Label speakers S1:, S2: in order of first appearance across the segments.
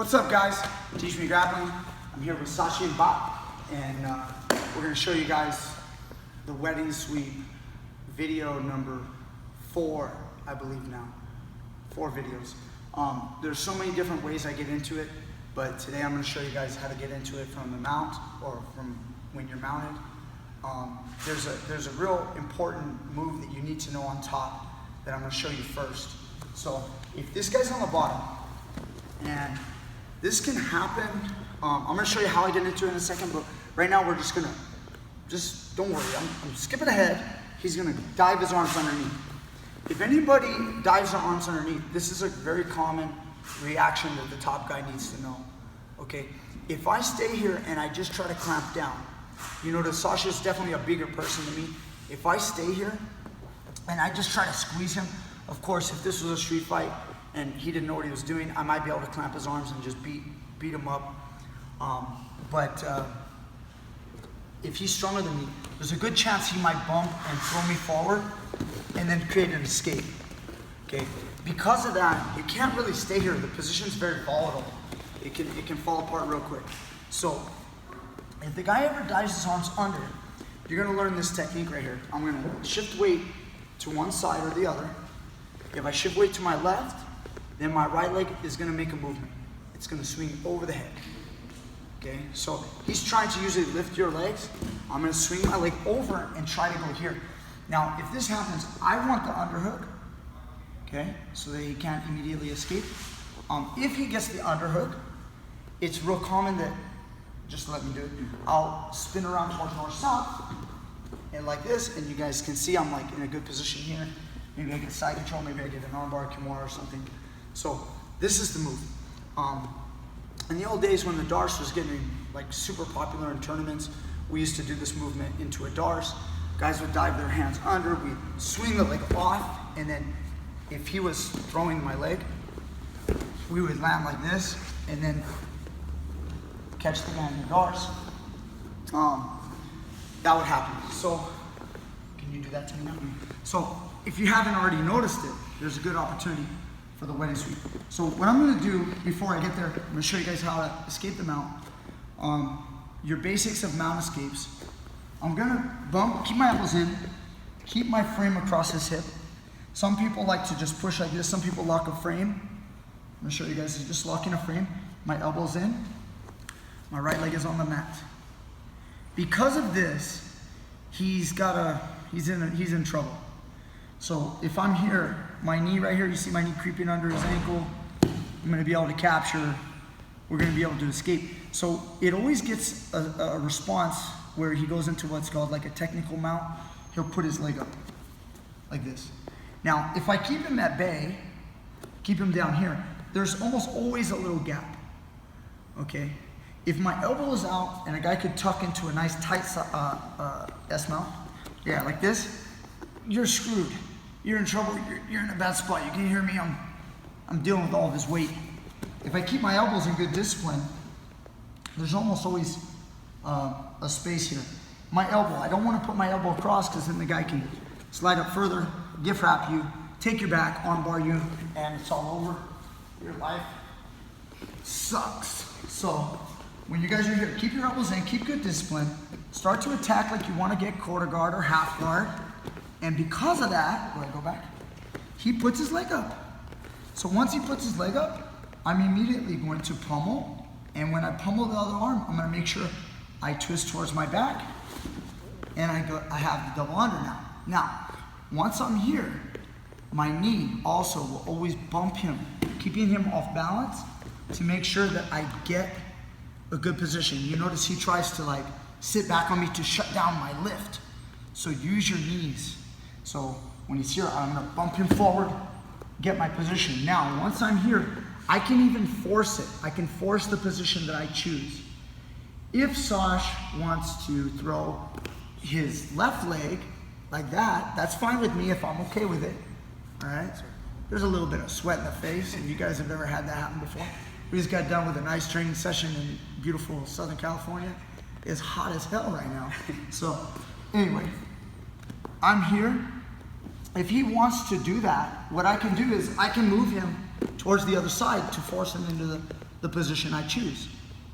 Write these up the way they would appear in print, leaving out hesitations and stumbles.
S1: What's up, guys? TeachMeGrappling. I'm here with Sashi and Bob, and we're going to show you guys the wedding sweep video number 4, I believe now. 4 videos. There's so many different ways I get into it, but today I'm going to show you guys how to get into it from the mount or from when you're mounted. There's a real important move that you need to know on top that I'm going to show you first. So if this guy's on the bottom, and this can happen, I'm going to show you how I get into it in a second, but right now we're just don't worry, I'm skipping ahead. He's going to dive his arms underneath. If anybody dives their arms underneath, this is a very common reaction that the top guy needs to know. Okay, if I stay here and I just try to clamp down, you notice Sasha's definitely a bigger person than me. If I stay here and I just try to squeeze him, of course, if this was a street fight and he didn't know what he was doing, I might be able to clamp his arms and just beat him up. But if he's stronger than me, there's a good chance he might bump and throw me forward and then create an escape. Okay, because of that, you can't really stay here. The position's very volatile. It can fall apart real quick. So if the guy ever dives his arms under, you're gonna learn this technique right here. I'm gonna shift weight to one side or the other. If I shift weight to my left, then my right leg is gonna make a movement. It's gonna swing over the head. Okay, so he's trying to usually lift your legs. I'm gonna swing my leg over and try to go here. Now, if this happens, I want the underhook, okay, so that he can't immediately escape. If he gets the underhook, it's real common that, just let me do it, I'll spin around towards north-south, and like this, and you guys can see I'm like in a good position here. Maybe I get side control, maybe I get an armbar, kimura or something. So this is the move. In the old days when the darce was getting like super popular in tournaments, we used to do this movement into a darce. Guys would dive their hands under, we'd swing the leg off, and then if he was throwing my leg, we would land like this, and then catch the guy in the darce. That would happen. So, can you do that to me now? So, if you haven't already noticed it, there's a good opportunity for the wedding sweep. So what I'm gonna do before I get there, I'm gonna show you guys how to escape the mount. Your basics of mount escapes. I'm gonna bump, keep my elbows in, keep my frame across his hip. Some people like to just push like this, some people lock a frame. I'm gonna show you guys just locking a frame. My elbow's in, my right leg is on the mat. Because of this, he's in trouble. So if I'm here, my knee right here, you see my knee creeping under his ankle, I'm gonna be able to capture, we're gonna be able to escape. So it always gets a response where he goes into what's called like a technical mount. He'll put his leg up, like this. Now, if I keep him at bay, keep him down here, there's almost always a little gap, okay? If my elbow is out and a guy could tuck into a nice tight S mount, yeah, like this, you're screwed. You're in trouble, you're in a bad spot. You can hear me, I'm dealing with all this weight. If I keep my elbows in good discipline, there's almost always a space here. My elbow, I don't want to put my elbow across because then the guy can slide up further, gift wrap you, take your back, armbar you, and it's all over. Your life sucks. So when you guys are here, keep your elbows in, keep good discipline, start to attack like you want to get quarter guard or half guard. And because of that, where I go back, he puts his leg up. So once he puts his leg up, I'm immediately going to pummel. And when I pummel the other arm, I'm going to make sure I twist towards my back. And I have the double under now. Now, once I'm here, my knee also will always bump him, keeping him off balance to make sure that I get a good position. You notice he tries to like sit back on me to shut down my lift. So use your knees. So when he's here, I'm gonna bump him forward, get my position. Now, once I'm here, I can even force it. I can force the position that I choose. If Sash wants to throw his left leg like that, that's fine with me if I'm okay with it, all right? There's a little bit of sweat in the face, if you guys have ever had that happen before. We just got done with a nice training session in beautiful Southern California. It's hot as hell right now. So anyway, I'm here. If he wants to do that, what I can do is I can move him towards the other side to force him into the the position I choose.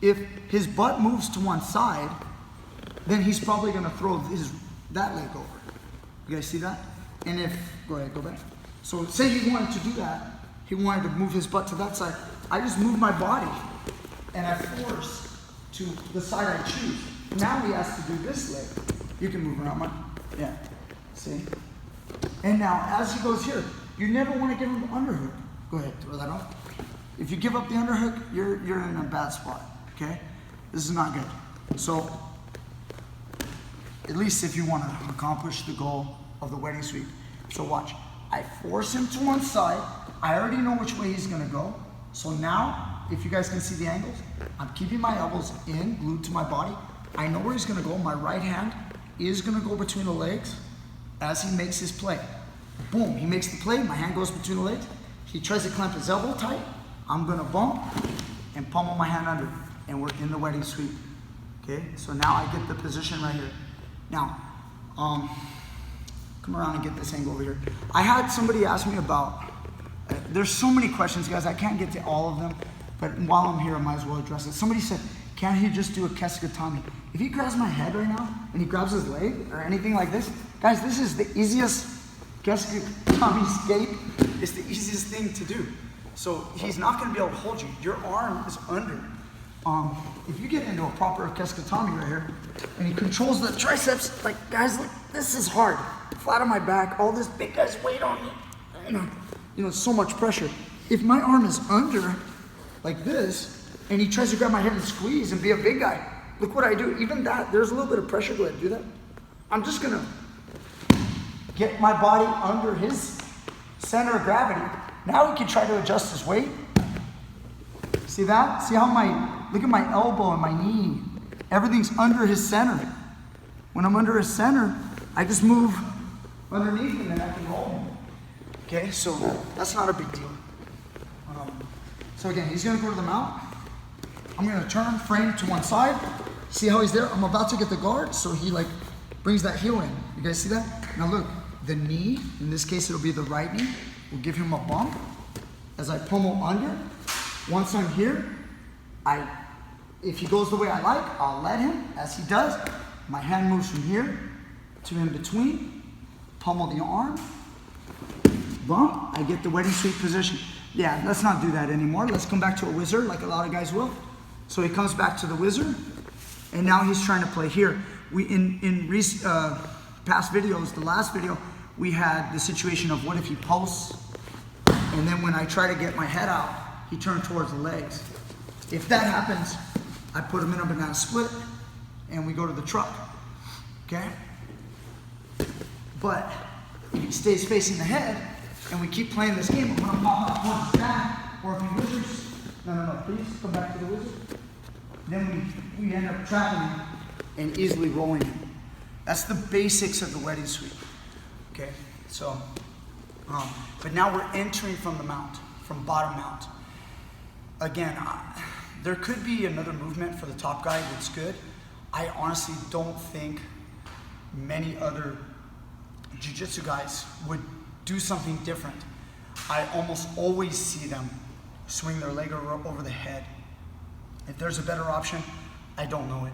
S1: If his butt moves to one side, then he's probably gonna throw that leg over. You guys see that? And if, go ahead, go back. So say he wanted to do that, he wanted to move his butt to that side, I just move my body and I force to the side I choose. Now he has to do this leg. You can move around yeah, see? And now as he goes here, you never want to give him the underhook. Go ahead, throw that off. If you give up the underhook, you're in a bad spot, okay? This is not good. So, at least if you want to accomplish the goal of the wedding sweep. So watch, I force him to one side. I already know which way he's gonna go. So now, if you guys can see the angles, I'm keeping my elbows in, glued to my body. I know where he's gonna go. My right hand is gonna go between the legs as he makes his play. Boom, he makes the play, my hand goes between the legs. He tries to clamp his elbow tight. I'm gonna bump and pummel my hand under, and we're in the wedding sweep. Okay, so now I get the position right here. Now, come around and get this angle over here. I had somebody ask me about, there's so many questions, guys, I can't get to all of them, but while I'm here, I might as well address it. Somebody said, can't he just do a Keskatami? If he grabs my head right now, and he grabs his leg, or anything like this, guys, this is the easiest Keskatami escape. It's the easiest thing to do. So he's not gonna be able to hold you. Your arm is under. If you get into a proper Keskatami right here, and he controls the triceps, like, guys, look, this is hard. Flat on my back, all this big guy's weight on me. You know, so much pressure. If my arm is under, like this, and he tries to grab my head and squeeze and be a big guy, look what I do. Even that, there's a little bit of pressure. Go ahead, do that. I'm just gonna get my body under his center of gravity. Now he can try to adjust his weight. See that? See how look at my elbow and my knee. Everything's under his center. When I'm under his center, I just move underneath him and I can roll him. Okay, so that's not a big deal. So again, he's gonna go to the mount. I'm gonna turn, frame to one side. See how he's there? I'm about to get the guard, so he like brings that heel in. You guys see that? Now look, the knee, in this case it'll be the right knee, will give him a bump as I pummel under. Once I'm here, if he goes the way I like, I'll let him. As he does, my hand moves from here to in between, pummel the arm, bump, I get the wedding sweep position. Yeah, let's not do that anymore. Let's come back to a wizard like a lot of guys will. So he comes back to the wizard, and now he's trying to play here. We in past videos, the last video, we had the situation of what if he posts, and then when I try to get my head out, he turned towards the legs. If that happens, I put him in a banana split, and we go to the truck, okay? But if he stays facing the head, and we keep playing this game, I'm gonna pop out towards his back, or if he wizards, no, please, come back to the wizard. Then we end up trapping him and easily rolling him. That's the basics of the wedding sweep, okay? So, but now we're entering from the mount, from bottom mount. Again, there could be another movement for the top guy that's good. I honestly don't think many other jiu-jitsu guys would do something different. I almost always see them swing their leg over the head. If there's a better option, I don't know it.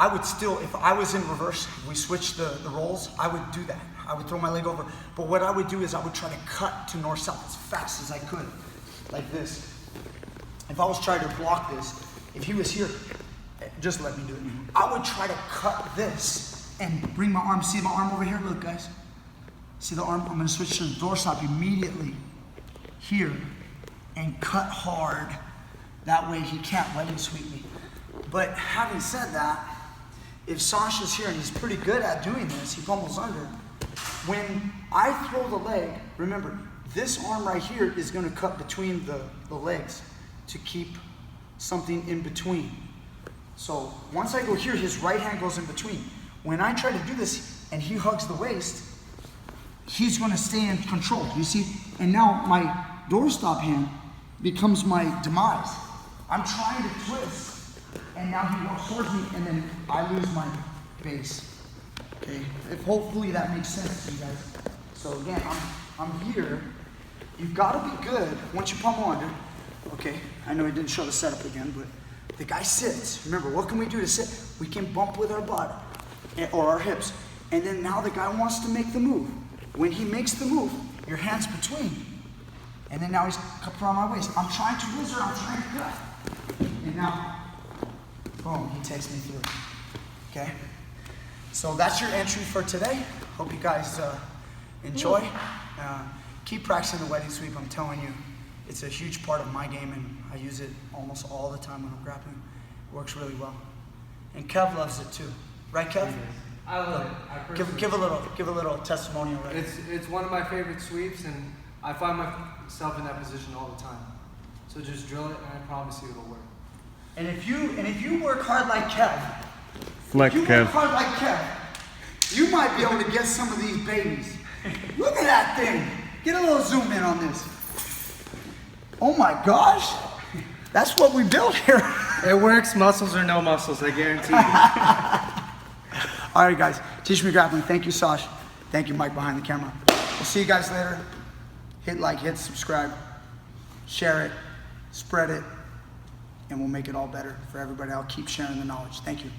S1: I would still, if I was in reverse, we switched the roles, I would do that. I would throw my leg over. But what I would do is I would try to cut to north-south as fast as I could, like this. If I was trying to block this, if he was here, just let me do it. I would try to cut this and bring my arm, see my arm over here? Look, guys. See the arm? I'm gonna switch to the doorstop immediately here and cut hard. That way he can't wedding sweep me. But having said that, if Sasha's here and he's pretty good at doing this, he pummels under. When I throw the leg, remember, this arm right here is gonna cut between the legs to keep something in between. So once I go here, his right hand goes in between. When I try to do this and he hugs the waist, he's gonna stay in control, you see? And now my doorstop hand becomes my demise. I'm trying to twist, and now he walks towards me, and then I lose my base. Okay, if hopefully that makes sense to you guys. So again, I'm here. You've got to be good once you pummel under. Okay, I know he didn't show the setup again, but the guy sits. Remember, what can we do to sit? We can bump with our butt or our hips. And then now the guy wants to make the move. When he makes the move, your hand's between. And then now he's up around my waist. I'm trying to wizard, I'm trying to cut. And now, boom, he takes me through. Okay? So that's your entry for today. Hope you guys enjoy. Keep practicing the wedding sweep. I'm telling you, it's a huge part of my game, and I use it almost all the time when I'm grappling. It works really well. And Kev loves it too. Right, Kev?
S2: I love it.
S1: Give a little testimonial. Right?
S2: It's one of my favorite sweeps, and I find myself in that position all the time. So just drill it, and I promise you it'll work.
S1: And if you work hard like Kev, you might be able to get some of these babies. Look at that thing. Get a little zoom in on this. Oh my gosh. That's what we built here.
S2: It works, muscles or no muscles, I guarantee you.
S1: All right, guys. Teach Me Grappling. Thank you, Sash. Thank you, Mike, behind the camera. We'll see you guys later. Hit like, hit subscribe, share it, spread it, and we'll make it all better for everybody. I'll keep sharing the knowledge. Thank you.